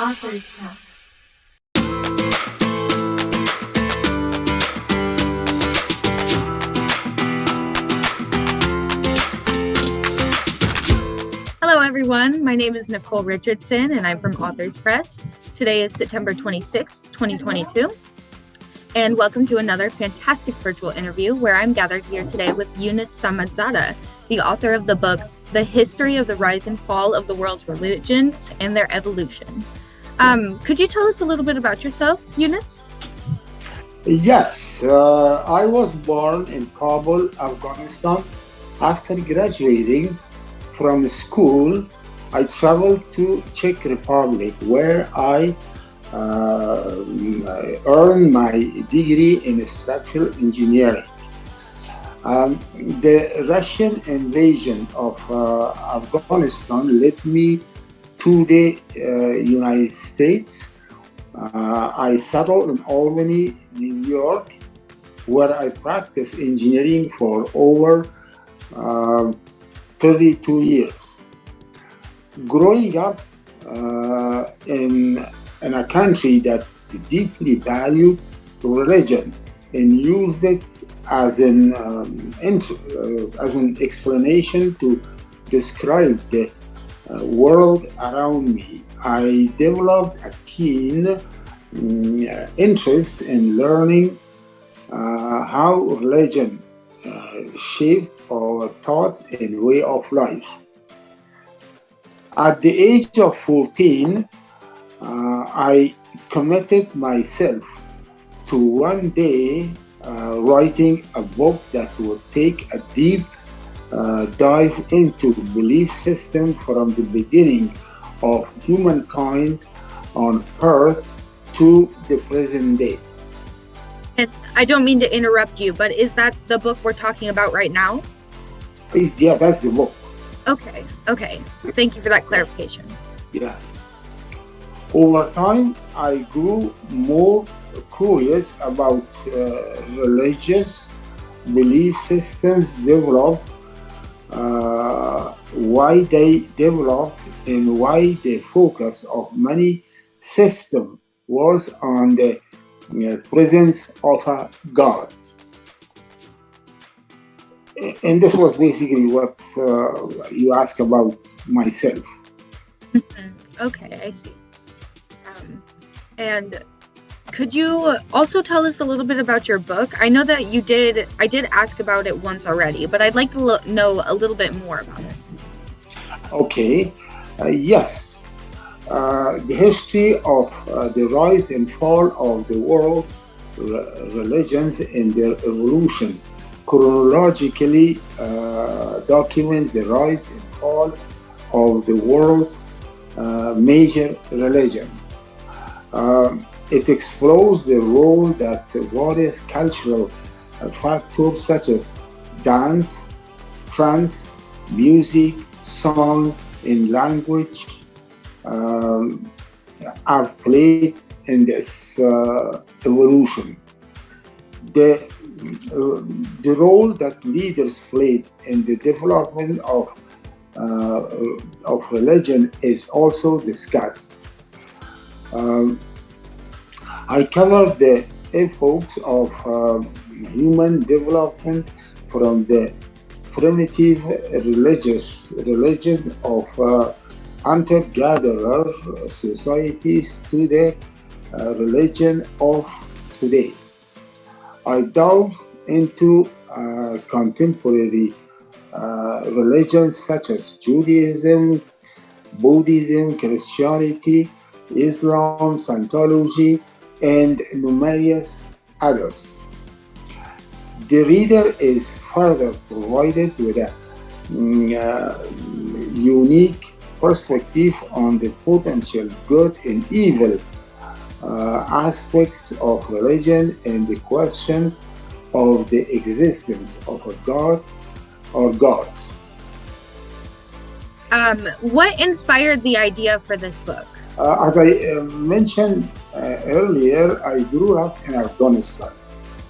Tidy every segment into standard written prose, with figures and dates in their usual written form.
Authors Press. Hello everyone, my name is Nicole Richardson and I'm from Authors Press. Today is September 26, 2022. And welcome to another fantastic virtual interview where I'm gathered here today with Younus Samadzada, the author of the book, The History of the Rise and Fall of the World's Religions and Their Evolution. Could you tell us a little bit about yourself, Younus? Yes, I was born in Kabul, Afghanistan. After graduating from school, I traveled to Czech Republic where I earned my degree in structural engineering. The Russian invasion of Afghanistan led me to the United States. I settled in Albany, New York, where I practiced engineering for over 32 years. Growing up in a country that deeply valued religion and used it as an explanation to describe the world around me, I developed a keen interest in learning how religion shaped our thoughts and way of life. At the age of 14, I committed myself to one day writing a book that would take a deep dive into belief system from the beginning of humankind on Earth to the present day. And I don't mean to interrupt you, but is that the book we're talking about right now? Yeah, that's the book. Okay. Thank you for that clarification. Yeah. Over time, I grew more curious about religious belief systems developed, why they developed, and why the focus of many systems was on the presence of a God. And this was basically what you asked about myself. Okay, I see. And could you also tell us a little bit about your book? I know that I did ask about it once already, but I'd like to know a little bit more about it. Okay, yes. The history of the rise and fall of the world religions and their evolution chronologically documents the rise and fall of the world's major religions. It explores the role that various cultural factors such as dance, trance, music, song, and language have played in this evolution. The role that leaders played in the development of religion is also discussed. I covered the epochs of human development from the primitive religion of hunter-gatherer societies to the religion of today. I dove into contemporary religions such as Judaism, Buddhism, Christianity, Islam, Scientology, and numerous others. The reader is further provided with a unique perspective on the potential good and evil aspects of religion and the questions of the existence of a God or gods. What inspired the idea for this book? As I mentioned earlier, I grew up in Afghanistan,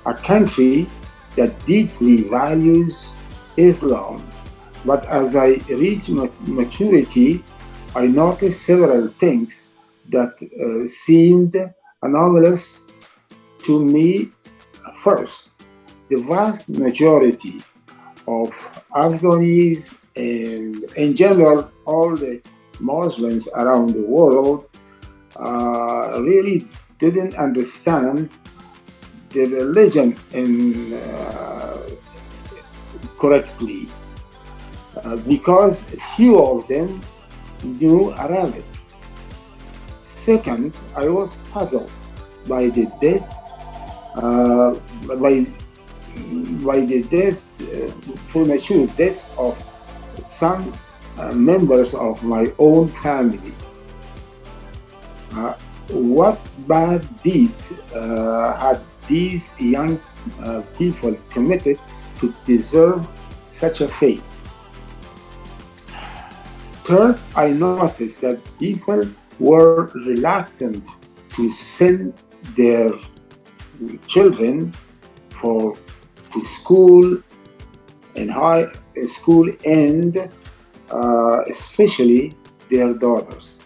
a country that deeply values Islam. But as I reached maturity, I noticed several things that seemed anomalous to me first. The vast majority of Afghans and in general all the Muslims around the world really didn't understand the religion correctly because few of them knew Arabic. Second, I was puzzled by the deaths, premature deaths of some members of my own family. What bad deeds had these young people committed to deserve such a fate? Third, I noticed that people were reluctant to send their children to school and high school, and especially their daughters.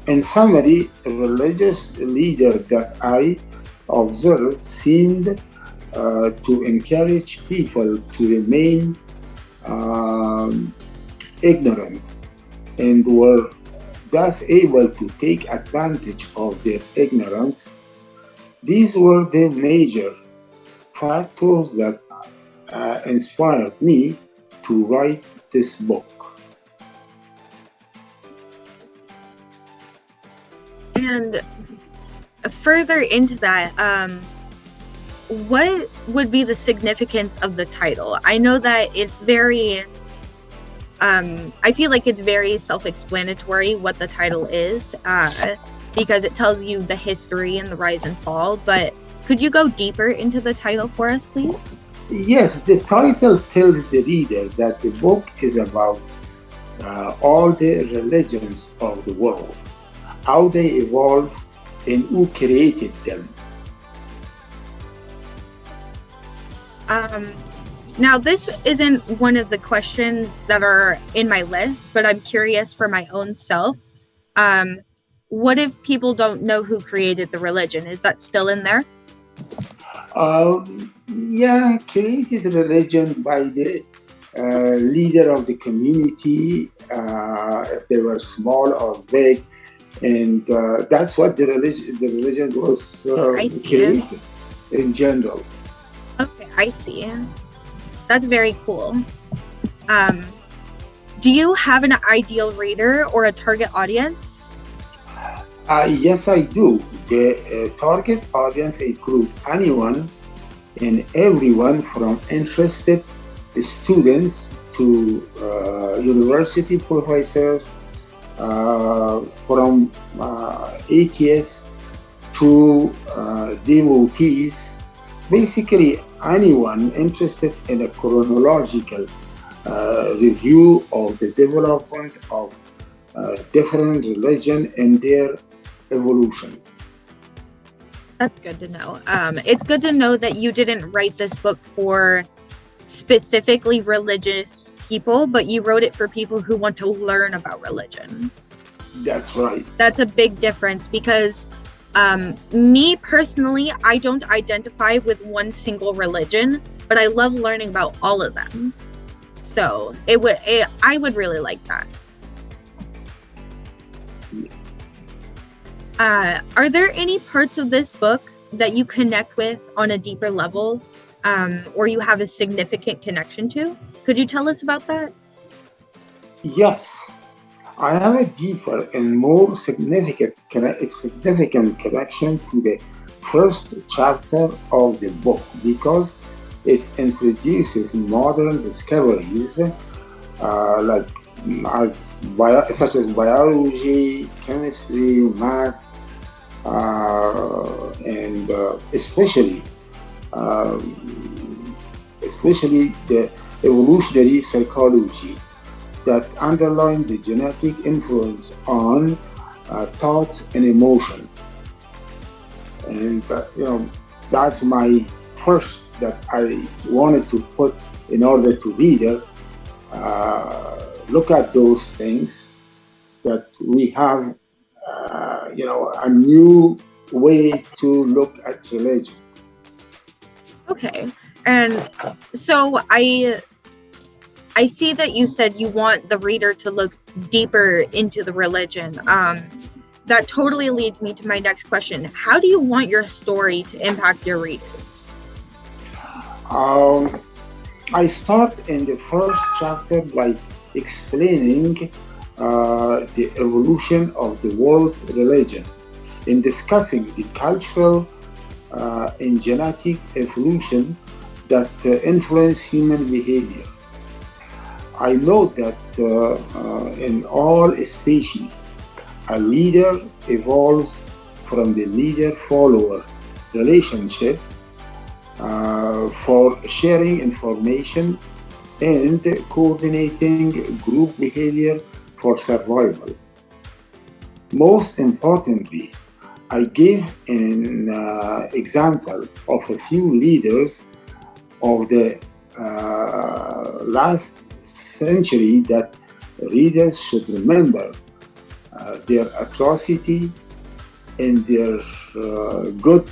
In summary, a religious leader that I observed seemed to encourage people to remain ignorant and were thus able to take advantage of their ignorance. These were the major factors that inspired me to write this book. And further into that, what would be the significance of the title? I know that it's very, I feel like it's very self-explanatory what the title is, because it tells you the history and the rise and fall, but could you go deeper into the title for us, please? Yes, the title tells the reader that the book is about all the religions of the world, how they evolved, and who created them. Now, this isn't one of the questions that are in my list, but I'm curious for my own self. What if people don't know who created the religion? Is that still in there? Yeah, created religion by the leader of the community, if they were small or big, and that's what the religion was created in general. Okay, I see. That's very cool. Do you have an ideal reader or a target audience? Yes, I do. The target audience includes anyone and everyone from interested students to university professors, from atheists to devotees. Basically, anyone interested in a chronological review of the development of different religion and their evolution. That's good to know. It's good to know that you didn't write this book for specifically religious people, but you wrote it for people who want to learn about religion. That's right. That's a big difference because me personally, I don't identify with one single religion, but I love learning about all of them. So I would really like that. Are there any parts of this book that you connect with on a deeper level, or you have a significant connection to? Could you tell us about that? Yes, I have a deeper and more significant connection to the first chapter of the book because it introduces modern discoveries such as biology, chemistry, math, and especially the evolutionary psychology that underline the genetic influence on thoughts and emotion. And that's my first that I wanted to put in order to reader look at those things that we have, a new way to look at religion. Okay. And so I see that you said you want the reader to look deeper into the religion. That totally leads me to my next question. How do you want your story to impact your readers? I start in the first chapter by explaining the evolution of the world's religion, in discussing the cultural and genetic evolution that influence human behavior. I know that in all species, a leader evolves from the leader-follower relationship for sharing information and coordinating group behavior for survival. Most importantly, I gave an example of a few leaders of the last century that readers should remember their atrocity and their good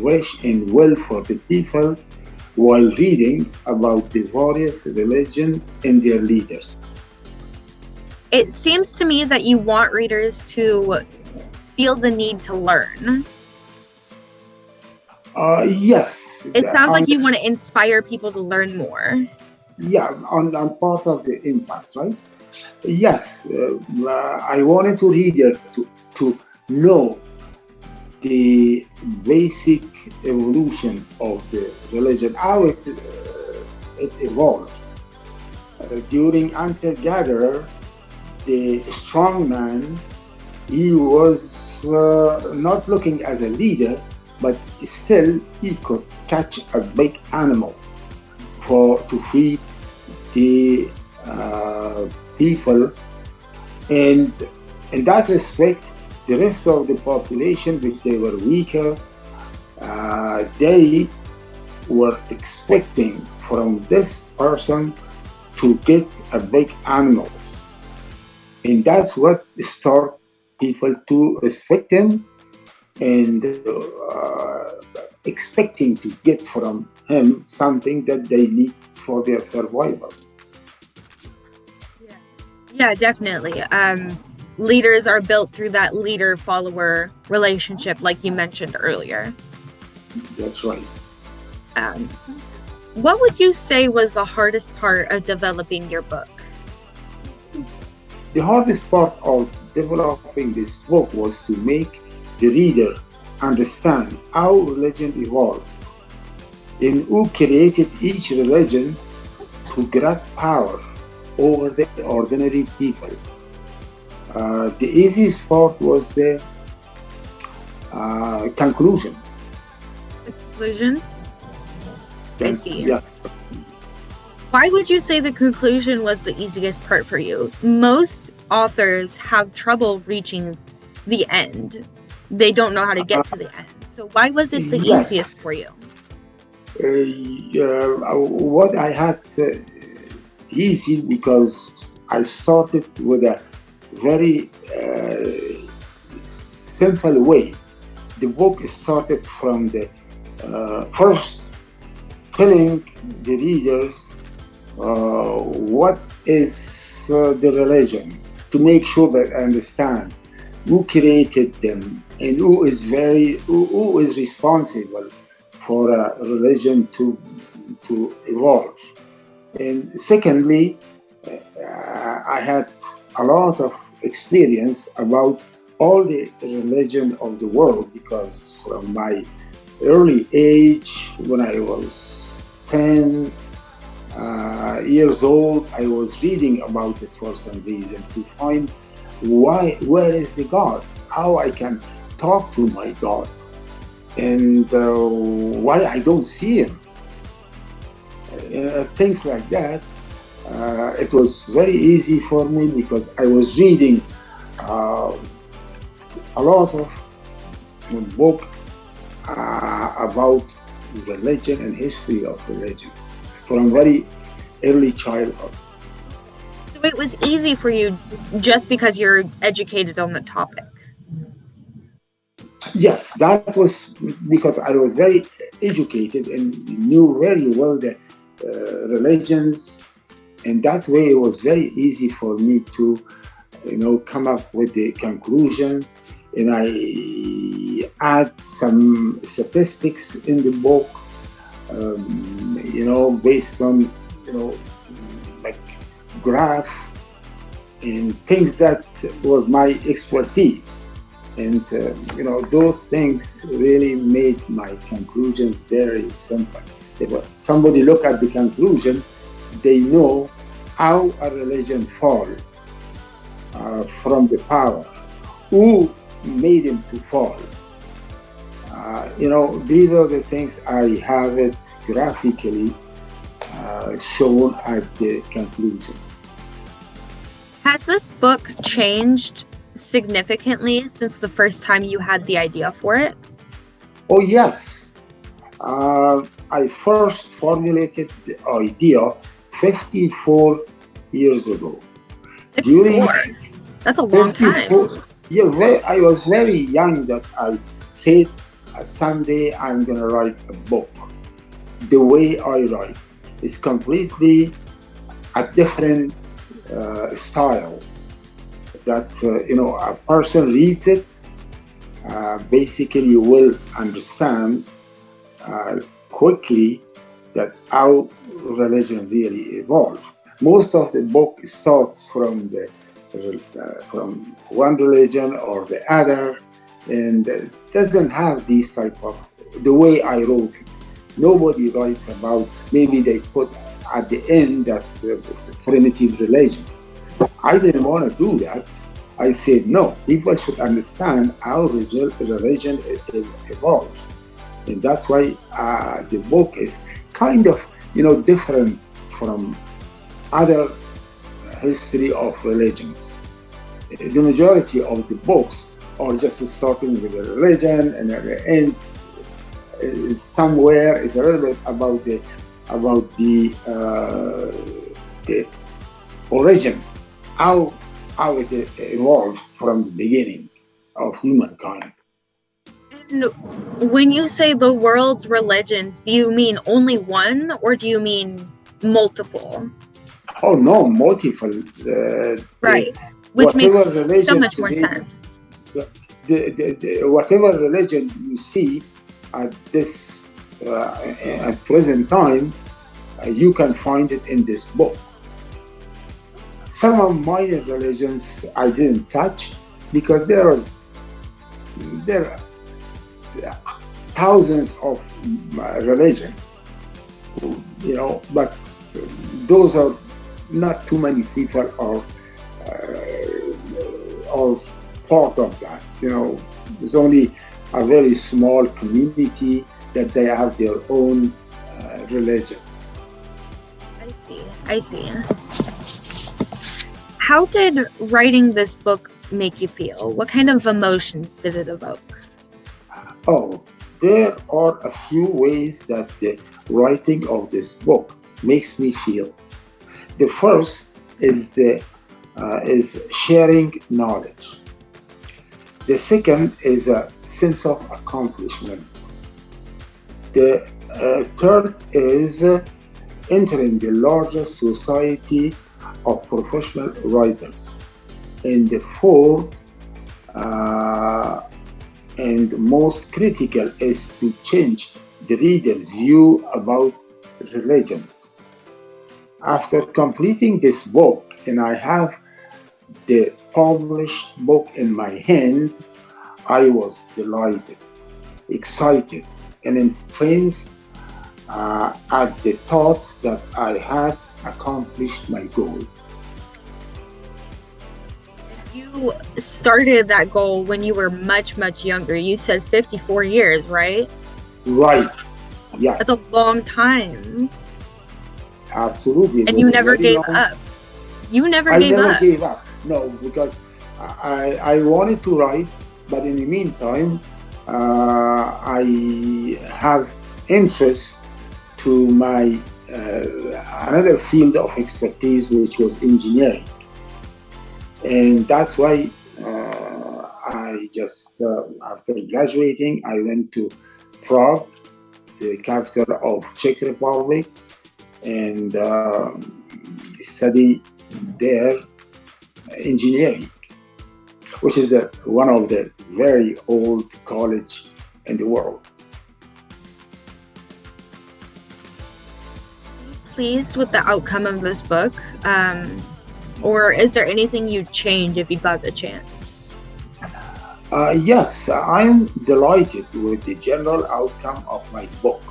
wish and will for the people while reading about the various religions and their leaders. It seems to me that you want readers to feel the need to learn. Yes. It sounds like you want to inspire people to learn more. Yeah, on part of the impact, right? Yes, I wanted to reader to know the basic evolution of the religion, how it evolved. During hunter-gatherer, the strong man, he was not looking as a leader, but still he could catch a big animal to feed the people, and in that respect, the rest of the population, which they were weaker, they were expecting from this person to get a big animals, and that's what started people to respect him and expecting to get from him something that they need for their survival. Yeah, definitely. Leaders are built through that leader-follower relationship, like you mentioned earlier. That's right. What would you say was the hardest part of developing your book? The hardest part of developing this book was to make the reader understand how religion evolved and who created each religion to grab power over the ordinary people. The easiest part was the conclusion. The conclusion? I see. Yes. Why would you say the conclusion was the easiest part for you? Most authors have trouble reaching the end. They don't know how to get to the end. So why was it the easiest for you? What I had easy because I started with a very simple way. The book started from the first telling the readers what is the religion, to make sure that I understand who created them and who is responsible for a religion to evolve. And secondly, I had a lot of experience about all the religion of the world, because from my early age, when I was 10 years old, I was reading about it for some reason to find where is the God, how I can talk to my God, and why I don't see him. Things like that. It was very easy for me because I was reading a lot of book about religion and history of religion from very early childhood. So So it was easy for you just because you're educated on the topic. Yes, that was because I was very educated and knew very well the religions, and that way it was very easy for me to, come up with the conclusion. And I add some statistics in the book, based on, like graph and things that was my expertise. And, those things really made my conclusions very simple. If somebody look at the conclusion, they know how a religion fall from the power, who made him to fall. These are the things I have it graphically shown at the conclusion. Has this book changed significantly since the first time you had the idea for it? Oh, yes. I first formulated the idea 54 years ago. 54? That's a long time. Yeah, I was very young that I said someday I'm going to write a book. The way I write is completely a different style that, a person reads it, basically will understand quickly that how religion really evolved. Most of the book starts from from one religion or the other, and doesn't have these type of, the way I wrote it. Nobody writes about, maybe they put at the end that was primitive religion. I didn't want to do that. I said, no, people should understand how religion evolves. And that's why the book is kind of, different from other history of religions. The majority of the books are just starting with a religion, and at the end, somewhere is a little bit about the origin, how it evolved from the beginning of humankind. And when you say the world's religions, do you mean only one, or do you mean multiple? Oh no, multiple. Right, which makes so much more sense. Whatever religion you see at this at present time, you can find it in this book. Some of minor religions I didn't touch because there are thousands of religions, but those are not too many people are part of that. There's only a very small community that they have their own religion. I see. How did writing this book make you feel? What kind of emotions did it evoke? Oh, there are a few ways that the writing of this book makes me feel. The first is sharing knowledge. The second is a sense of accomplishment. The third is entering the largest society of professional writers. And the fourth and most critical is to change the reader's view about religions. After completing this book, and I have the published book in my hand, I was delighted, excited, and entranced at the thoughts that I had accomplished my goal. You started that goal when you were much, much younger. You said 54 years, right? Right, yes. That's a long time. Absolutely. And you never gave up. You never gave up. I never gave up, no, because I wanted to write, but in the meantime, I have interest to my another field of expertise, which was engineering. And that's why I just, after graduating, I went to Prague, the capital of Czech Republic, and study there engineering, which is one of the very old college in the world. Pleased with the outcome of this book, or is there anything you'd change if you got the chance? Yes, I'm delighted with the general outcome of my book.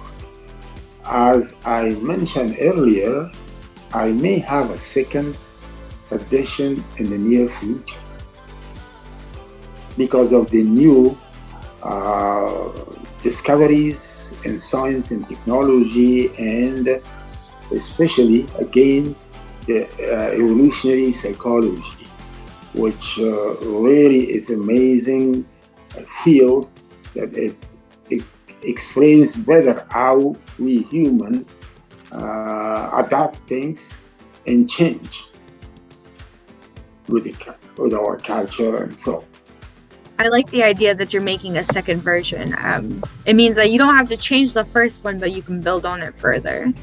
As I mentioned earlier, I may have a second edition in the near future because of the new discoveries in science and technology, and especially, again, the evolutionary psychology, which really is amazing field that it explains better how we human adapt things and change with our culture and so. I like the idea that you're making a second version. It means that you don't have to change the first one, but you can build on it further.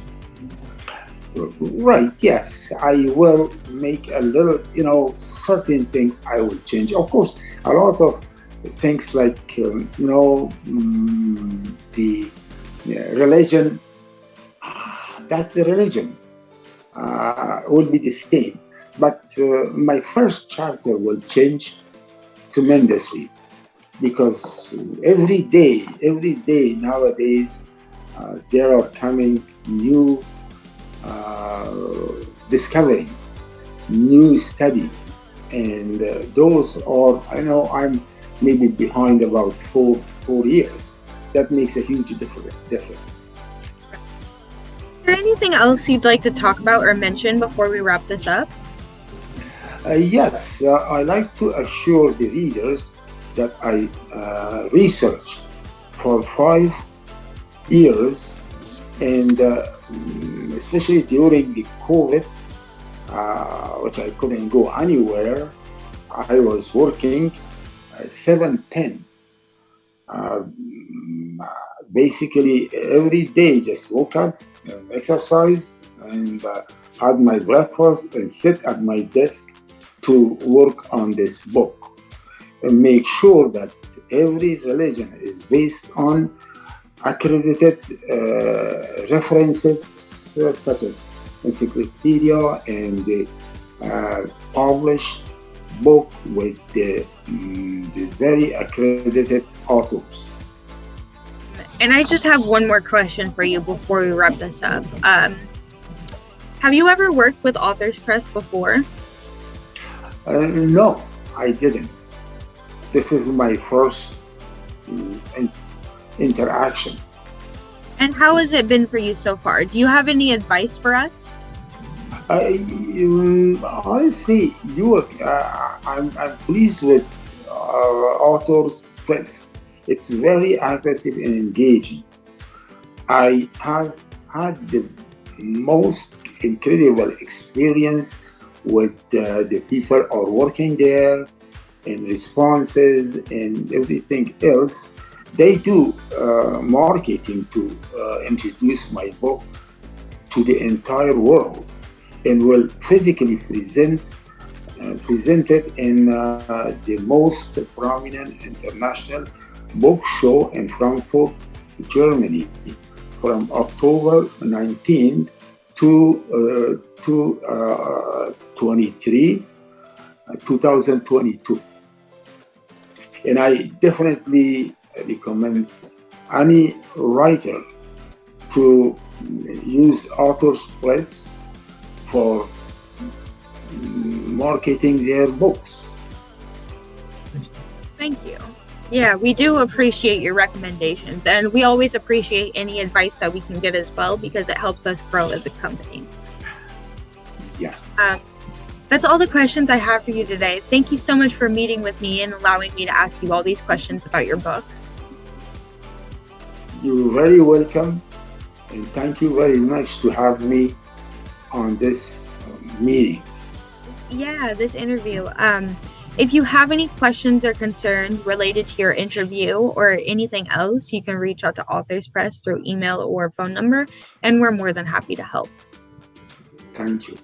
Right, yes. I will make a little, certain things I will change. Of course, a lot of things like, the religion, that's the religion, will be the same. But my first chapter will change tremendously, because every day nowadays, there are coming new discoveries, new studies, and those are, I know I'm maybe behind about four years. That makes a huge difference. Is there anything else you'd like to talk about or mention before we wrap this up? Yes, I like to assure the readers that I researched for 5 years, and especially during the COVID, which I couldn't go anywhere, I was working 7-10. Basically every day, just woke up and exercise and had my breakfast and sit at my desk to work on this book and make sure that every religion is based on accredited references such as encyclopedia and the published book with the very accredited authors. And I just have one more question for you before we wrap this up. Have you ever worked with Authors Press before? No, I didn't. This is my first interaction. And how has it been for you so far? Do you have any advice for us? Honestly, I'm pleased with Authors Press. It's very aggressive and engaging. I have had the most incredible experience with the people who are working there, and responses and everything else. They do marketing to introduce my book to the entire world, and will physically present it in the most prominent international book show in Frankfurt, Germany, from October 19 to 2022. And I definitely recommend any writer to use Authors Press for marketing their books. Thank you. Yeah, we do appreciate your recommendations, and we always appreciate any advice that we can get as well, because it helps us grow as a company. Yeah. That's all the questions I have for you today. Thank you so much for meeting with me and allowing me to ask you all these questions about your book. You're very welcome. And thank you very much to have me on this meeting. Yeah, this interview. If you have any questions or concerns related to your interview or anything else, you can reach out to Authors Press through email or phone number, and we're more than happy to help. Thank you.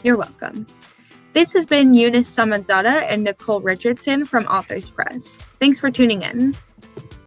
You're welcome. This has been Younus Samadzada and Nicole Richardson from Authors Press. Thanks for tuning in.